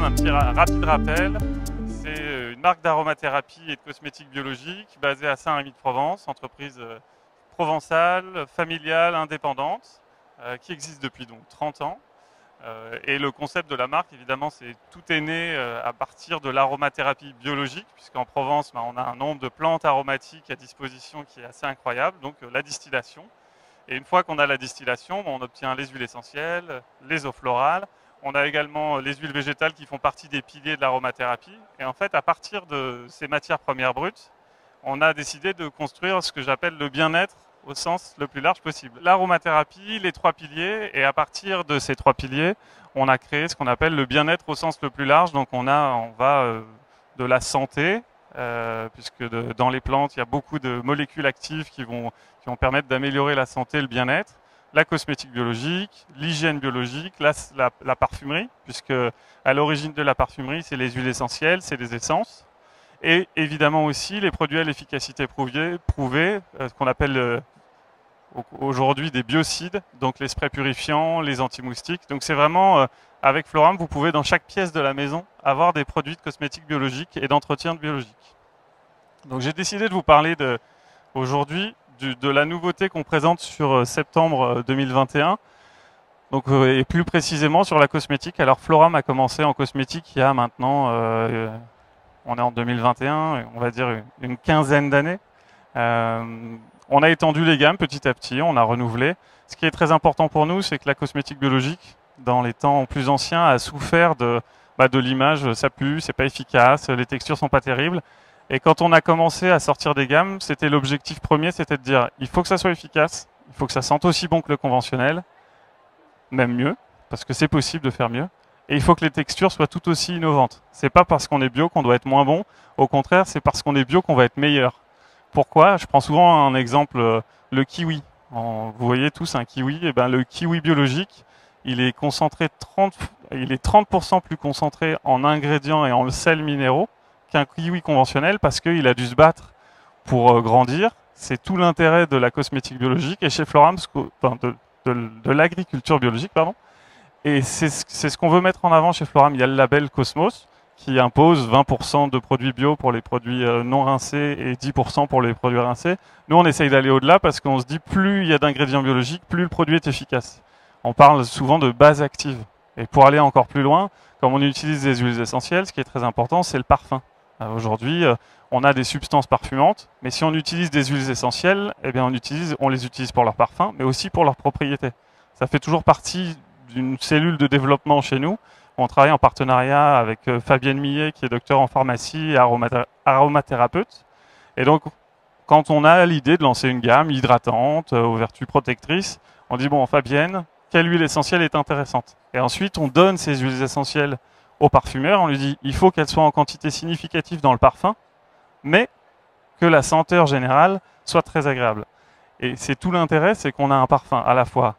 Floram, un petit rapide rappel. C'est une marque d'aromathérapie et de cosmétiques biologiques basée à Saint-Rémy-de-Provence, entreprise provençale, familiale, indépendante, qui existe depuis donc 30 ans. Et le concept de la marque, évidemment, c'est tout est né à partir de l'aromathérapie biologique, puisqu'en Provence, on a un nombre de plantes aromatiques à disposition qui est assez incroyable, donc la distillation. Et une fois qu'on a la distillation, on obtient les huiles essentielles, les eaux florales. On a également les huiles végétales qui font partie des piliers de l'aromathérapie. Et en fait, à partir de ces matières premières brutes, on a décidé de construire ce que j'appelle le bien-être au sens le plus large possible. L'aromathérapie, les 3 piliers, et à partir de ces 3 piliers, on a créé ce qu'on appelle le bien-être au sens le plus large. Donc on va de la santé, puisque dans les plantes, il y a beaucoup de molécules actives qui vont permettre d'améliorer la santé et le bien-être, la cosmétique biologique, l'hygiène biologique, la parfumerie, puisque à l'origine de la parfumerie, c'est les huiles essentielles, c'est les essences, et évidemment aussi les produits à l'efficacité prouvée, ce qu'on appelle aujourd'hui des biocides, donc les sprays purifiants, les anti-moustiques. Donc c'est vraiment, avec Floram, vous pouvez dans chaque pièce de la maison avoir des produits de cosmétiques biologiques et d'entretien biologique. Donc j'ai décidé de vous parler aujourd'hui de la nouveauté qu'on présente sur septembre 2021, donc, et plus précisément sur la cosmétique. Alors Floram a commencé en cosmétique il y a maintenant, on est en 2021, on va dire une quinzaine d'années. On a étendu les gammes petit à petit, on a renouvelé. Ce qui est très important pour nous, c'est que la cosmétique biologique, dans les temps plus anciens, a souffert de l'image, ça pue, c'est pas efficace, les textures sont pas terribles. Et quand on a commencé à sortir des gammes, c'était l'objectif premier, c'était de dire il faut que ça soit efficace, il faut que ça sente aussi bon que le conventionnel, même mieux, parce que c'est possible de faire mieux. Et il faut que les textures soient tout aussi innovantes. C'est pas parce qu'on est bio qu'on doit être moins bon, au contraire, c'est parce qu'on est bio qu'on va être meilleur. Pourquoi? Je prends souvent un exemple, le kiwi. Vous voyez tous un kiwi, et ben le kiwi biologique, il est concentré 30% plus concentré en ingrédients et en sels minéraux qu'un kiwi conventionnel parce qu'il a dû se battre pour grandir. C'est tout l'intérêt de la cosmétique biologique et chez Floram, de l'agriculture biologique, pardon. Et c'est ce qu'on veut mettre en avant chez Floram. Il y a le label Cosmos qui impose 20% de produits bio pour les produits non rincés et 10% pour les produits rincés. Nous, on essaye d'aller au-delà parce qu'on se dit plus il y a d'ingrédients biologiques, plus le produit est efficace. On parle souvent de base active. Et pour aller encore plus loin, comme on utilise des huiles essentielles, ce qui est très important, c'est le parfum. Aujourd'hui, on a des substances parfumantes, mais si on utilise des huiles essentielles, eh bien on les utilise pour leur parfum, mais aussi pour leurs propriétés. Ça fait toujours partie d'une cellule de développement chez nous. On travaille en partenariat avec Fabienne Millet, qui est docteur en pharmacie et aromathérapeute. Et donc, quand on a l'idée de lancer une gamme hydratante, aux vertus protectrices, on dit, bon, Fabienne, quelle huile essentielle est intéressante? Et ensuite, on donne ces huiles essentielles au parfumeur. On lui dit, il faut qu'elles soient en quantité significative dans le parfum, mais que la senteur générale soit très agréable. Et c'est tout l'intérêt, c'est qu'on a un parfum à la fois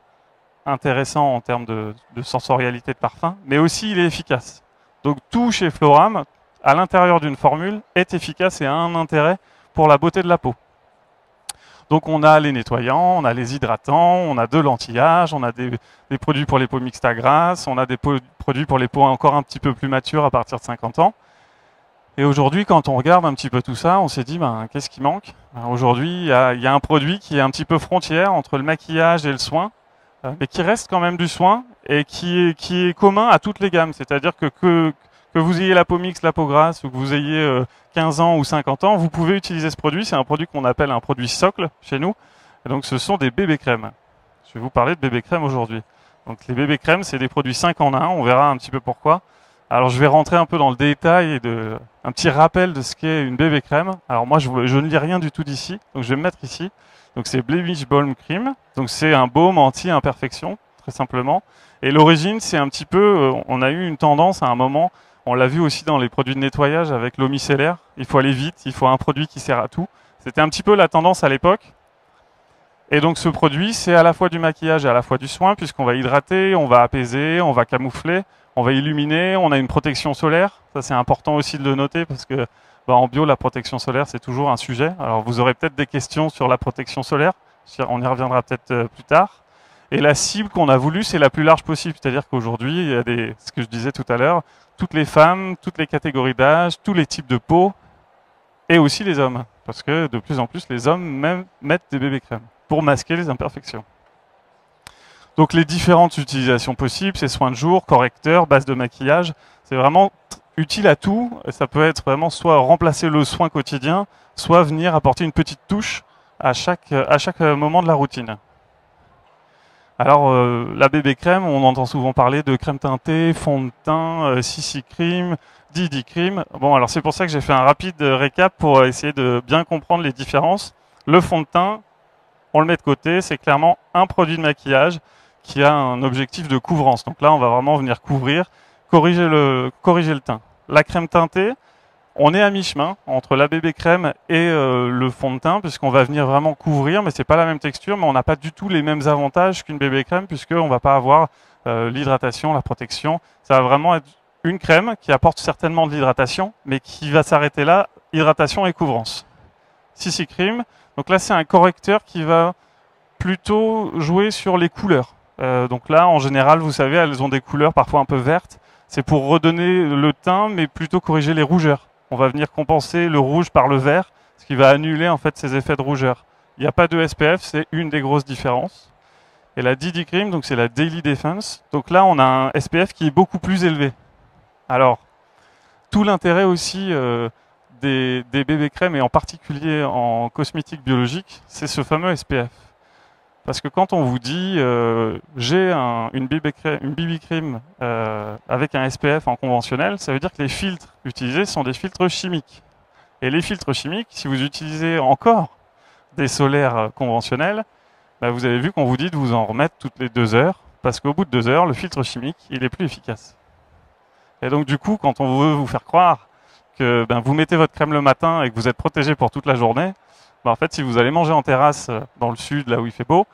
intéressant en termes de sensorialité de parfum, mais aussi il est efficace. Donc tout chez Floram, à l'intérieur d'une formule, est efficace et a un intérêt pour la beauté de la peau. Donc on a les nettoyants, on a les hydratants, on a de l'anti-âge, on a des produits pour les peaux mixtes à grasse, on a des produits pour les peaux encore un petit peu plus matures à partir de 50 ans. Et aujourd'hui, quand on regarde un petit peu tout ça, on s'est dit, qu'est-ce qui manque? Aujourd'hui, il y a un produit qui est un petit peu frontière entre le maquillage et le soin, mais qui reste quand même du soin et qui est commun à toutes les gammes. C'est-à-dire que vous ayez la peau mixte, la peau grasse, ou que vous ayez 15 ans ou 50 ans, vous pouvez utiliser ce produit. C'est un produit qu'on appelle un produit socle chez nous. Et donc ce sont des bébés crèmes. Je vais vous parler de bébés crèmes aujourd'hui. Donc les bébés crèmes, c'est des produits 5 en 1, on verra un petit peu pourquoi. Alors je vais rentrer un peu dans le détail et un petit rappel de ce qu'est une bébé crème. Alors moi je ne lis rien du tout d'ici, donc je vais me mettre ici. Donc c'est Blemish Balm Cream, donc c'est un baume anti-imperfection, très simplement. Et l'origine, c'est un petit peu, on a eu une tendance à un moment, on l'a vu aussi dans les produits de nettoyage avec l'eau micellaire, il faut aller vite, il faut un produit qui sert à tout. C'était un petit peu la tendance à l'époque. Et donc ce produit, c'est à la fois du maquillage et à la fois du soin, puisqu'on va hydrater, on va apaiser, on va camoufler, on va illuminer, on a une protection solaire. Ça c'est important aussi de le noter parce que en bio, la protection solaire, c'est toujours un sujet. Alors vous aurez peut-être des questions sur la protection solaire, on y reviendra peut-être plus tard. Et la cible qu'on a voulu, c'est la plus large possible. C'est-à-dire qu'aujourd'hui, il y a ce que je disais tout à l'heure, toutes les femmes, toutes les catégories d'âge, tous les types de peau, et aussi les hommes. Parce que de plus en plus, les hommes même mettent des bébés crèmes pour masquer les imperfections. Donc les différentes utilisations possibles, c'est soins de jour, correcteurs, base de maquillage, c'est vraiment utile à tout. Ça peut être vraiment soit remplacer le soin quotidien, soit venir apporter une petite touche à chaque moment de la routine. Alors la bébé crème, on entend souvent parler de crème teintée, fond de teint, CC cream, DD cream. Bon, alors c'est pour ça que j'ai fait un rapide récap pour essayer de bien comprendre les différences. Le fond de teint, on le met de côté, c'est clairement un produit de maquillage qui a un objectif de couvrance. Donc là, on va vraiment venir couvrir, corriger le teint. La crème teintée, on est à mi-chemin entre la bébé crème et le fond de teint, puisqu'on va venir vraiment couvrir, mais c'est pas la même texture, mais on n'a pas du tout les mêmes avantages qu'une bébé crème, puisqu'on va pas avoir l'hydratation, la protection. Ça va vraiment être une crème qui apporte certainement de l'hydratation, mais qui va s'arrêter là, hydratation et couvrance. CC Cream, donc là c'est un correcteur qui va plutôt jouer sur les couleurs. Donc là, en général, vous savez, elles ont des couleurs parfois un peu vertes. C'est pour redonner le teint, mais plutôt corriger les rougeurs. On va venir compenser le rouge par le vert, ce qui va annuler en fait ces effets de rougeur. Il n'y a pas de SPF, c'est une des grosses différences. Et la DD Cream, donc c'est la Daily Defense. Donc là, on a un SPF qui est beaucoup plus élevé. Alors, tout l'intérêt aussi des bébés crèmes, et en particulier en cosmétique biologique, c'est ce fameux SPF. Parce que quand on vous dit j'ai une BB cream avec un SPF en conventionnel, ça veut dire que les filtres utilisés sont des filtres chimiques. Et les filtres chimiques, si vous utilisez encore des solaires conventionnels, bah vous avez vu qu'on vous dit de vous en remettre toutes les 2 heures, parce qu'au bout de 2 heures, le filtre chimique, il est plus efficace. Et donc du coup, quand on veut vous faire croire que vous mettez votre crème le matin et que vous êtes protégé pour toute la journée, en fait, si vous allez manger en terrasse dans le sud, là où il fait beau,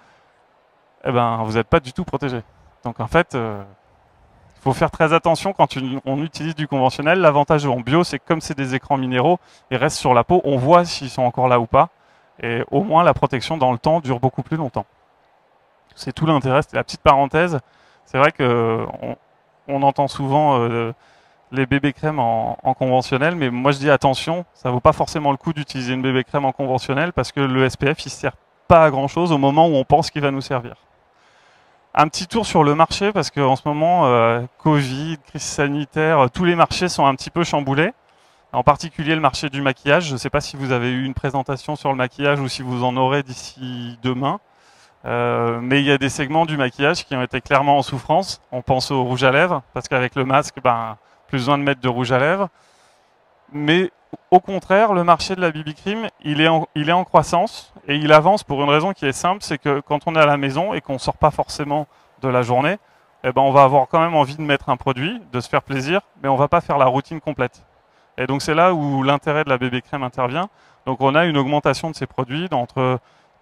vous n'êtes pas du tout protégé. Donc en fait, il faut faire très attention quand on utilise du conventionnel. L'avantage en bio, c'est que comme c'est des écrans minéraux, ils restent sur la peau, on voit s'ils sont encore là ou pas. Et au moins, la protection dans le temps dure beaucoup plus longtemps. C'est tout l'intérêt, c'était la petite parenthèse. C'est vrai qu'on entend souvent les bébés crèmes en conventionnel, mais moi je dis attention, ça ne vaut pas forcément le coup d'utiliser une bébé crème en conventionnel parce que le SPF il ne sert pas à grand chose au moment où on pense qu'il va nous servir. Un petit tour sur le marché parce qu'en ce moment, Covid, crise sanitaire, tous les marchés sont un petit peu chamboulés. En particulier le marché du maquillage. Je ne sais pas si vous avez eu une présentation sur le maquillage ou si vous en aurez d'ici demain. Mais il y a des segments du maquillage qui ont été clairement en souffrance. On pense au rouge à lèvres parce qu'avec le masque, plus besoin de mettre de rouge à lèvres. Mais au contraire, le marché de la BB Cream, il est en croissance et il avance pour une raison qui est simple, c'est que quand on est à la maison et qu'on ne sort pas forcément de la journée, on va avoir quand même envie de mettre un produit, de se faire plaisir, mais on ne va pas faire la routine complète. Et donc c'est là où l'intérêt de la BB Cream intervient. Donc on a une augmentation de ces produits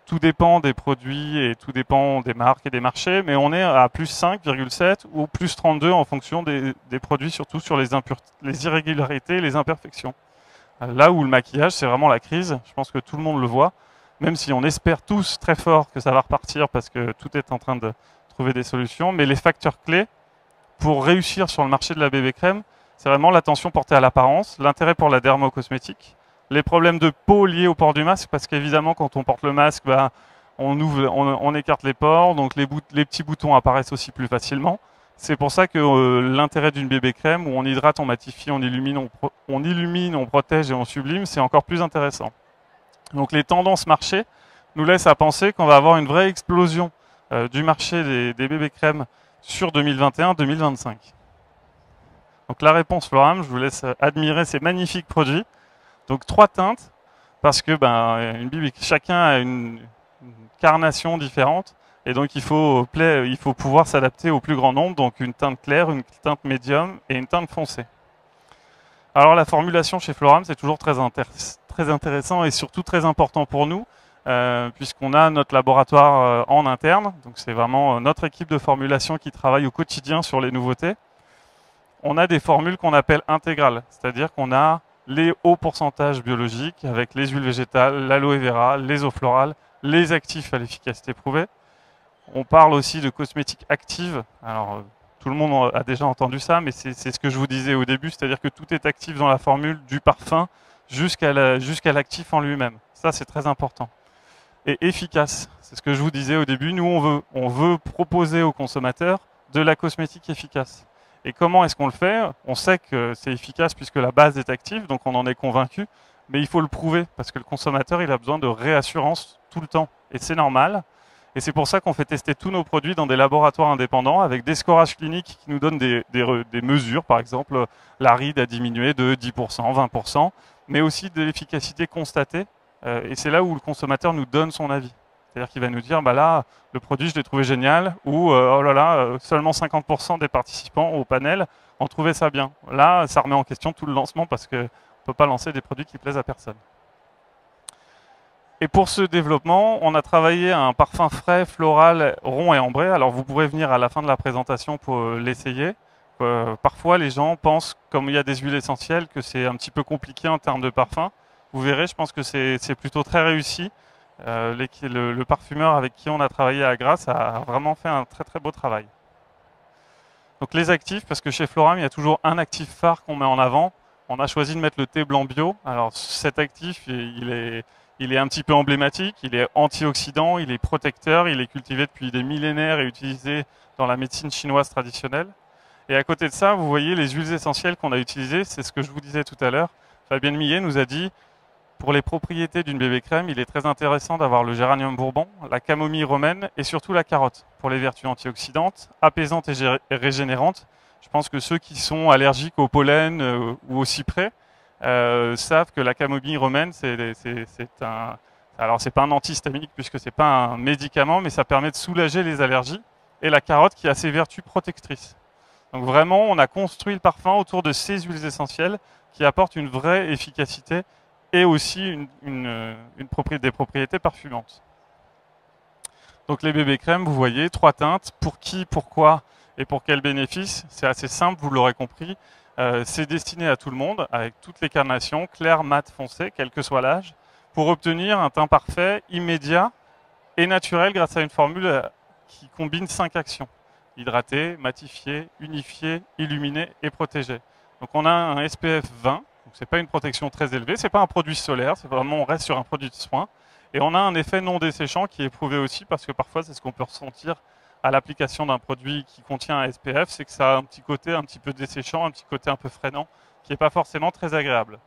tout dépend des produits et tout dépend des marques et des marchés, mais on est à plus 5,7 ou plus 32 en fonction des produits, surtout sur les irrégularités et les imperfections. Là où le maquillage, c'est vraiment la crise, je pense que tout le monde le voit, même si on espère tous très fort que ça va repartir parce que tout est en train de trouver des solutions, mais les facteurs clés pour réussir sur le marché de la bébé crème, c'est vraiment l'attention portée à l'apparence, l'intérêt pour la dermocosmétique, les problèmes de peau liés au port du masque, parce qu'évidemment, quand on porte le masque, on écarte les pores, donc les petits boutons apparaissent aussi plus facilement. C'est pour ça que l'intérêt d'une bébé crème, où on hydrate, on matifie, on illumine, on protège et on sublime, c'est encore plus intéressant. Donc les tendances marché nous laissent à penser qu'on va avoir une vraie explosion du marché des bébés crèmes sur 2021-2025. Donc la réponse Floram, je vous laisse admirer ces magnifiques produits. Donc 3 teintes, parce que chacun a une carnation différente, et donc il faut pouvoir s'adapter au plus grand nombre, donc une teinte claire, une teinte médium et une teinte foncée. Alors la formulation chez Floram, c'est toujours très intéressant et surtout très important pour nous, puisqu'on a notre laboratoire en interne, donc c'est vraiment notre équipe de formulation qui travaille au quotidien sur les nouveautés. On a des formules qu'on appelle intégrales, c'est-à-dire qu'on a les hauts pourcentages biologiques avec les huiles végétales, l'aloe vera, les eaux florales, les actifs à l'efficacité prouvée. On parle aussi de cosmétiques actives. Alors, tout le monde a déjà entendu ça, mais c'est ce que je vous disais au début, c'est-à-dire que tout est actif dans la formule, du parfum jusqu'à l'actif en lui-même. Ça, c'est très important. Et efficace, c'est ce que je vous disais au début. Nous, on veut proposer aux consommateurs de la cosmétique efficace. Et comment est-ce qu'on le fait? On sait que c'est efficace puisque la base est active, donc on en est convaincu. Mais il faut le prouver parce que le consommateur, il a besoin de réassurance tout le temps. Et c'est normal. Et c'est pour ça qu'on fait tester tous nos produits dans des laboratoires indépendants avec des scorages cliniques qui nous donnent des mesures. Par exemple, la ride a diminué de 10%, 20%, mais aussi de l'efficacité constatée. Et c'est là où le consommateur nous donne son avis. C'est-à-dire qu'il va nous dire, bah là, le produit, je l'ai trouvé génial, ou oh là là, seulement 50% des participants au panel ont trouvé ça bien. Là, ça remet en question tout le lancement parce qu'on ne peut pas lancer des produits qui plaisent à personne. Et pour ce développement, on a travaillé un parfum frais, floral, rond et ambré. Alors vous pourrez venir à la fin de la présentation pour l'essayer. Parfois, les gens pensent, comme il y a des huiles essentielles, que c'est un petit peu compliqué en termes de parfum. Vous verrez, je pense que c'est plutôt très réussi. Le parfumeur avec qui on a travaillé à Grasse a vraiment fait un très très beau travail. Donc les actifs, parce que chez Floram, il y a toujours un actif phare qu'on met en avant. On a choisi de mettre le thé blanc bio. Alors cet actif, il est un petit peu emblématique, il est antioxydant, il est protecteur, il est cultivé depuis des millénaires et utilisé dans la médecine chinoise traditionnelle. Et à côté de ça, vous voyez les huiles essentielles qu'on a utilisées, c'est ce que je vous disais tout à l'heure. Fabienne Millet nous a dit, pour les propriétés d'une bébé crème, il est très intéressant d'avoir le géranium bourbon, la camomille romaine et surtout la carotte, pour les vertus antioxydantes, apaisantes et régénérantes. Je pense que ceux qui sont allergiques au pollen ou au cyprès, savent que la camomille romaine, alors c'est pas un antihistaminique puisque c'est pas un médicament, mais ça permet de soulager les allergies. Et la carotte qui a ses vertus protectrices. Donc vraiment, on a construit le parfum autour de ces huiles essentielles qui apportent une vraie efficacité et aussi des propriétés parfumantes. Donc les bébés crèmes, vous voyez, 3 teintes. Pour qui, pourquoi et pour quel bénéfice? C'est assez simple, vous l'aurez compris. C'est destiné à tout le monde, avec toutes les carnations, clair, mat, foncé, quel que soit l'âge, pour obtenir un teint parfait, immédiat et naturel grâce à une formule qui combine 5 actions. Hydrater, matifier, unifier, illuminer et protéger. Donc on a un SPF 20, donc c'est pas une protection très élevée, c'est pas un produit solaire, c'est vraiment on reste sur un produit de soin. Et on a un effet non desséchant qui est prouvé aussi parce que parfois c'est ce qu'on peut ressentir à l'application d'un produit qui contient un SPF, c'est que ça a un petit côté un petit peu desséchant, un petit côté un peu freinant, qui n'est pas forcément très agréable.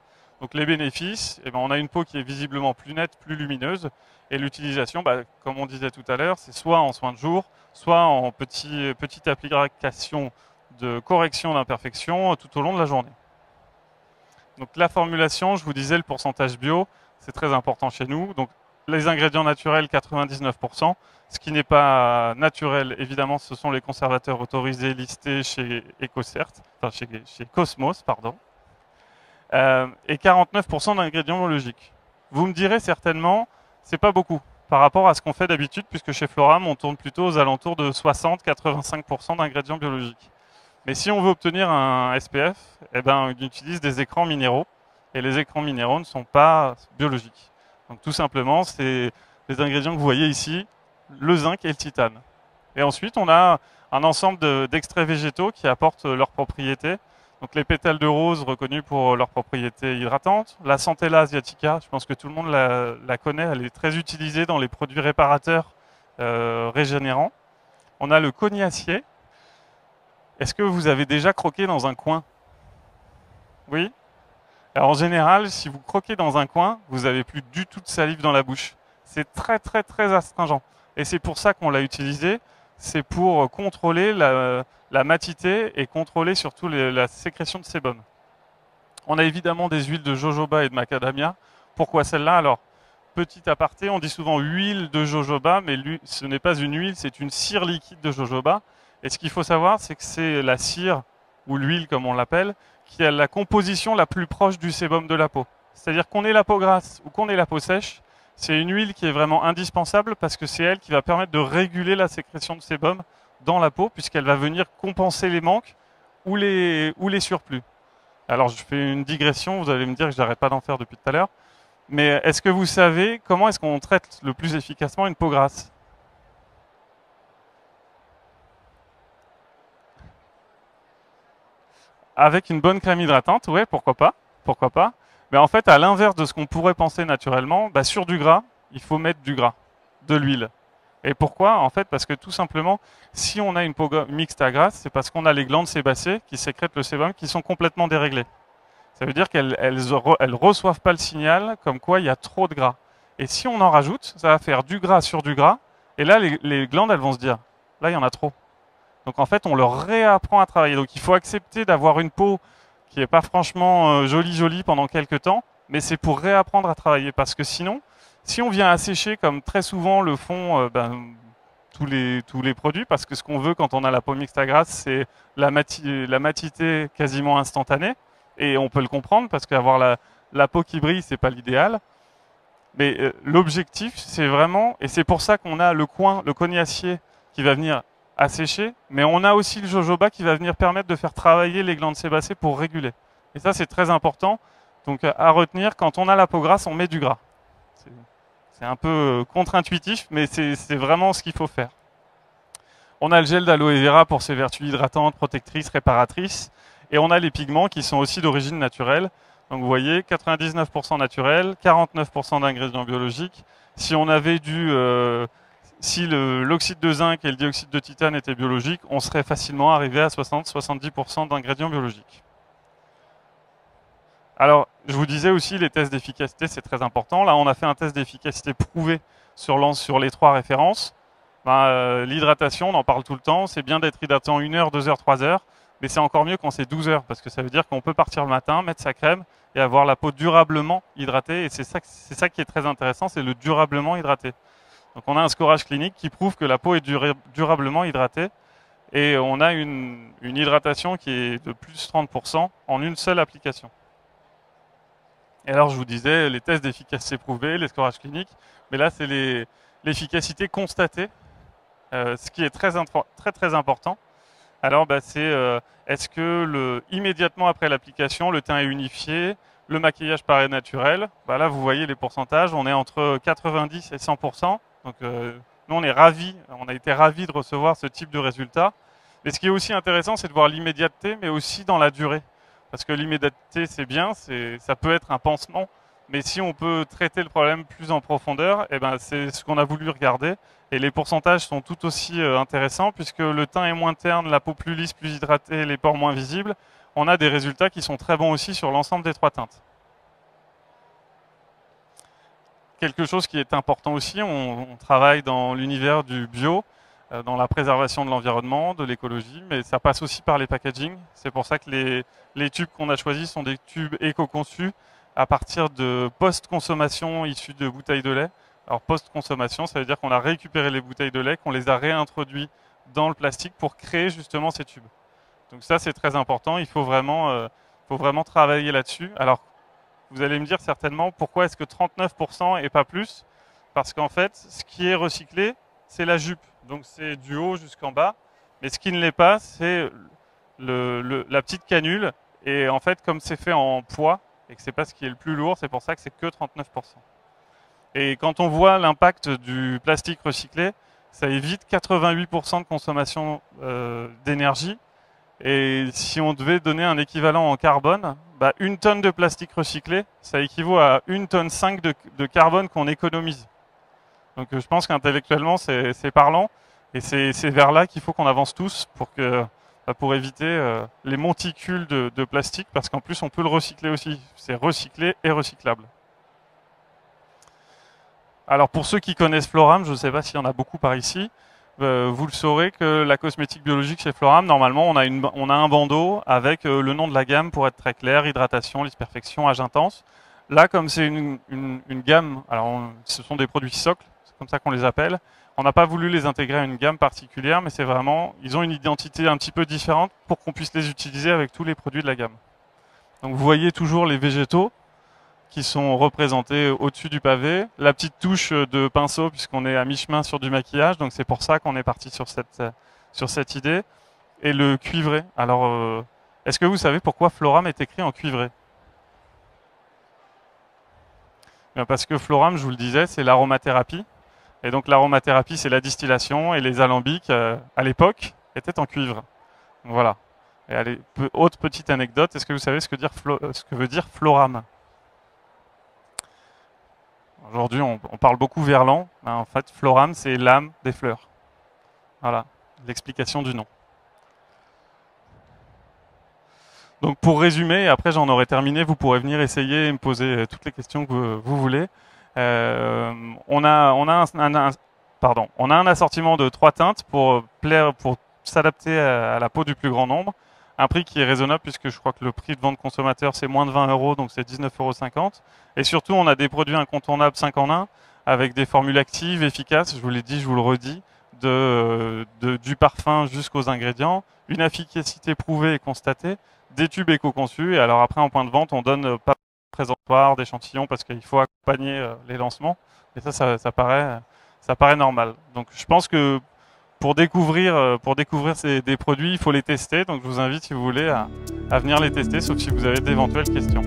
Donc les bénéfices, eh ben, on a une peau qui est visiblement plus nette, plus lumineuse, et l'utilisation, comme on disait tout à l'heure, c'est soit en soin de jour, soit en petite application de correction d'imperfections tout au long de la journée. Donc la formulation, je vous disais, le pourcentage bio, c'est très important chez nous. Donc les ingrédients naturels, 99%. Ce qui n'est pas naturel, évidemment, ce sont les conservateurs autorisés listés chez EcoCert, enfin chez Cosmos, pardon. Et 49% d'ingrédients biologiques. Vous me direz certainement, c'est pas beaucoup par rapport à ce qu'on fait d'habitude, puisque chez Floram, on tourne plutôt aux alentours de 60-85% d'ingrédients biologiques. Mais si on veut obtenir un SPF, eh ben, on utilise des écrans minéraux, et les écrans minéraux ne sont pas biologiques. Donc tout simplement, c'est les ingrédients que vous voyez ici, le zinc et le titane. Et ensuite, on a un ensemble d'extraits végétaux qui apportent leurs propriétés. Donc les pétales de rose reconnus pour leurs propriétés hydratantes. La Centella asiatica, je pense que tout le monde la connaît, elle est très utilisée dans les produits réparateurs régénérants. On a le cognacier. Est-ce que vous avez déjà croqué dans un coin? Oui? Alors en général, si vous croquez dans un coin, vous n'avez plus du tout de salive dans la bouche. C'est très très très astringent. Et c'est pour ça qu'on l'a utilisé. C'est pour contrôler la matité et contrôler surtout la sécrétion de sébum. On a évidemment des huiles de jojoba et de macadamia. Pourquoi celle-là? Alors, petit aparté, on dit souvent huile de jojoba, mais ce n'est pas une huile, c'est une cire liquide de jojoba. Et ce qu'il faut savoir, c'est que c'est la cire, ou l'huile comme on l'appelle, qui a la composition la plus proche du sébum de la peau. C'est-à-dire qu'on ait la peau grasse ou qu'on ait la peau sèche, c'est une huile qui est vraiment indispensable parce que c'est elle qui va permettre de réguler la sécrétion de sébum dans la peau puisqu'elle va venir compenser les manques ou les surplus. Alors je fais une digression, vous allez me dire que je n'arrête pas d'en faire depuis tout à l'heure, mais est-ce que vous savez comment est-ce qu'on traite le plus efficacement une peau grasse? avec une bonne crème hydratante, ouais, pourquoi pas, pourquoi pas. Mais en fait, à l'inverse de ce qu'on pourrait penser naturellement, bah, sur du gras, il faut mettre du gras, de l'huile. Et pourquoi? En fait, parce que tout simplement, si on a une peau mixte à grasse, c'est parce qu'on a les glandes sébacées qui sécrètent le sébum qui sont complètement déréglées. Ça veut dire qu'elles reçoivent pas le signal comme quoi il y a trop de gras. Et si on en rajoute, ça va faire du gras sur du gras. Et là, les glandes, elles vont se dire, là, il y en a trop. Donc en fait, on leur réapprend à travailler. Donc il faut accepter d'avoir une peau qui n'est pas franchement jolie pendant quelques temps, mais c'est pour réapprendre à travailler. Parce que sinon, si on vient assécher, comme très souvent le font tous les produits, parce que ce qu'on veut quand on a la peau mixte à grasse, c'est la matité quasiment instantanée. Et on peut le comprendre, parce qu'avoir la peau qui brille, c'est pas l'idéal. Mais l'objectif, c'est vraiment, et c'est pour ça qu'on a le cognacier qui va venir assécher, mais on a aussi le jojoba qui va venir permettre de faire travailler les glandes sébacées pour réguler. Et ça, c'est très important. Donc à retenir, quand on a la peau grasse, on met du gras. C'est un peu contre-intuitif, mais c'est vraiment ce qu'il faut faire. On a le gel d'aloe vera pour ses vertus hydratantes, protectrices, réparatrices. Et on a les pigments qui sont aussi d'origine naturelle. Donc vous voyez, 99% naturel, 49% d'ingrédients biologiques. Si on avait si l'oxyde de zinc et le dioxyde de titane étaient biologiques, on serait facilement arrivé à 60-70% d'ingrédients biologiques. Alors, je vous disais aussi, les tests d'efficacité, c'est très important. Là, on a fait un test d'efficacité prouvé sur les 3 références. L'hydratation, on en parle tout le temps. C'est bien d'être hydratant 1 heure, 2 heures, 3 heures. Mais c'est encore mieux quand c'est 12 heures, parce que ça veut dire qu'on peut partir le matin, mettre sa crème et avoir la peau durablement hydratée. Et c'est ça qui est très intéressant, c'est le durablement hydraté. Donc on a un scorage clinique qui prouve que la peau est durablement hydratée. Et on a une hydratation qui est de plus 30% en une seule application. Et alors je vous disais, les tests d'efficacité prouvés, les scorages cliniques, mais là c'est l'efficacité constatée, ce qui est très important. Alors c'est est-ce que immédiatement après l'application, le teint est unifié, le maquillage paraît naturel. Là vous voyez les pourcentages, on est entre 90 et 100%. Donc nous on a été ravis de recevoir ce type de résultat. Mais ce qui est aussi intéressant, c'est de voir l'immédiateté, mais aussi dans la durée. Parce que l'immédiateté, c'est bien, ça peut être un pansement, mais si on peut traiter le problème plus en profondeur, c'est ce qu'on a voulu regarder. Et les pourcentages sont tout aussi intéressants, puisque le teint est moins terne, la peau plus lisse, plus hydratée, les pores moins visibles. On a des résultats qui sont très bons aussi sur l'ensemble des 3 teintes. Quelque chose qui est important aussi, on travaille dans l'univers du bio, dans la préservation de l'environnement, de l'écologie, mais ça passe aussi par les packaging. C'est pour ça que les tubes qu'on a choisis sont des tubes éco-conçus à partir de post-consommation issus de bouteilles de lait. Alors post-consommation, ça veut dire qu'on a récupéré les bouteilles de lait, qu'on les a réintroduits dans le plastique pour créer justement ces tubes. Donc ça, c'est très important. Il faut vraiment travailler là-dessus. Alors, vous allez me dire certainement, pourquoi est-ce que 39% et pas plus? Parce qu'en fait, ce qui est recyclé, c'est la jupe. Donc c'est du haut jusqu'en bas. Mais ce qui ne l'est pas, c'est la petite canule. Et en fait, comme c'est fait en poids, et que c'est pas ce qui est le plus lourd, c'est pour ça que c'est que 39%. Et quand on voit l'impact du plastique recyclé, ça évite 88% de consommation d'énergie. Et si on devait donner un équivalent en carbone, 1 tonne de plastique recyclé, ça équivaut à 1,5 tonne de carbone qu'on économise. Donc je pense qu'intellectuellement, c'est parlant. Et c'est vers là qu'il faut qu'on avance tous pour éviter les monticules de plastique, parce qu'en plus, on peut le recycler aussi. C'est recyclé et recyclable. Alors pour ceux qui connaissent Floram, je ne sais pas s'il y en a beaucoup par ici, vous le saurez que la cosmétique biologique chez Floram, normalement, on a un bandeau avec le nom de la gamme pour être très clair, hydratation, lisse perfection, âge intense. Là, comme c'est une gamme, alors ce sont des produits socles, c'est comme ça qu'on les appelle, on n'a pas voulu les intégrer à une gamme particulière, mais c'est vraiment, ils ont une identité un petit peu différente pour qu'on puisse les utiliser avec tous les produits de la gamme. Donc vous voyez toujours les végétaux qui sont représentés au-dessus du pavé, la petite touche de pinceau puisqu'on est à mi-chemin sur du maquillage, donc c'est pour ça qu'on est parti sur cette idée, et le cuivré. Alors, est-ce que vous savez pourquoi Floram est écrit en cuivré? Parce que Floram, je vous le disais, c'est l'aromathérapie, et donc l'aromathérapie, c'est la distillation, et les alambics, à l'époque, étaient en cuivre. Donc, voilà. Et allez, autre petite anecdote, est-ce que vous savez ce que veut dire floramme? Aujourd'hui, on parle beaucoup verlan. En fait, floramme, c'est l'âme des fleurs. Voilà, l'explication du nom. Donc pour résumer, après j'en aurai terminé, vous pourrez venir essayer et me poser toutes les questions que vous voulez. On a un assortiment de 3 teintes pour s'adapter à la peau du plus grand nombre. Un prix qui est raisonnable puisque je crois que le prix de vente consommateur c'est moins de 20 €, donc c'est 19,50 €. Et surtout, on a des produits incontournables 5 en 1 avec des formules actives, efficaces, je vous l'ai dit, je vous le redis, du parfum jusqu'aux ingrédients, une efficacité prouvée et constatée, des tubes éco-conçus. Et alors après, en point de vente, on donne pas de présentoir, d'échantillons parce qu'il faut accompagner les lancements. Et ça paraît normal. Donc je pense que pour découvrir des produits, il faut les tester. Donc je vous invite, si vous voulez, à venir les tester, sauf si vous avez d'éventuelles questions.